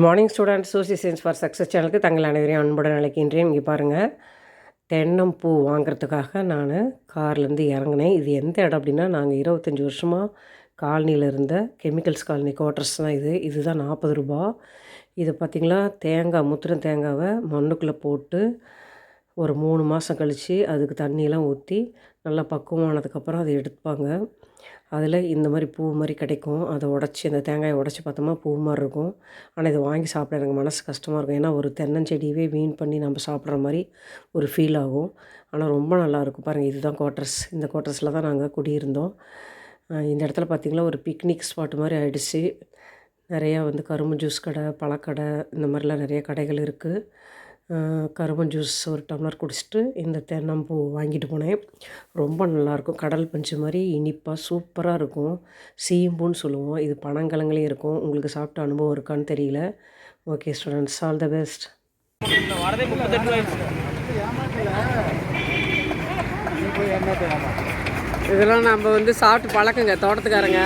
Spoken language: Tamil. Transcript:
Good morning students. சோசி சயின்ஸ் ஃபார் சக்ஸஸ் சேனலுக்கு தங்கள் அனைவரையும் அன்புடன் அழைக்கின்றேன். இங்கே பாருங்கள், தென்னம்பூ வாங்கிறதுக்காக நான் கார்லேருந்து இறங்கினேன். இது எந்த இடம் அப்படின்னா, நாங்கள் 25 வருஷமாக காலனியில் இருந்த கெமிக்கல்ஸ் காலனி குவார்ட்டர்ஸ் தான் இதுதான் 40 ரூபா. இது பார்த்திங்களா, தேங்காய் முத்தின தேங்காவை மண்ணுக்குள்ளே போட்டு ஒரு 3 மாதம் கழித்து அதுக்கு தண்ணியெல்லாம் ஊற்றி நல்லா பக்குவமானதுக்கப்புறம் அதை எடுப்பாங்க. அதில் இந்த மாதிரி பூ மாதிரி கிடைக்கும். அதை உடச்சி, அந்த தேங்காயை உடச்சி பார்த்தோம்னா பூ மாதிரி இருக்கும். ஆனால் இதை வாங்கி சாப்பிட எனக்கு மனசு கஷ்டமாக இருக்கும். ஏன்னா ஒரு தென்னஞ்செடியவே வீண் பண்ணி நம்ம சாப்பிட்ற மாதிரி ஒரு ஃபீல் ஆகும். ஆனால் ரொம்ப நல்லாயிருக்கும். பாருங்கள், இதுதான் குவார்ட்டர்ஸ். இந்த குவார்ட்டர்ஸில் தான் நாங்கள் குடியிருந்தோம். இந்த இடத்துல பார்த்திங்களா ஒரு பிக்னிக் ஸ்பாட் மாதிரி ஆகிடுச்சு. நிறையா கரும்பு ஜூஸ் கடை, பழக்கடை, இந்த மாதிரிலாம் நிறைய கடைகள் இருக்குது. கரும்பு ஜூஸ் ஒரு டம்ளர் குடிச்சிட்டு இந்த தென்னம்பூ வாங்கிட்டு போனேன். ரொம்ப நல்லாயிருக்கும். கடல் பஞ்சு மாதிரி இனிப்பாக சூப்பராக இருக்கும். சீம்பூன்னு சொல்லுவோம். இது பனங்கிழங்குலையும் இருக்கும். உங்களுக்கு சாப்பிட்ட அனுபவம் இருக்கான்னு தெரியல. Okay students, all the best. இதெல்லாம் நம்ம சாப்பிட்டு பழக்கங்க தோட்டத்துக்காரங்க.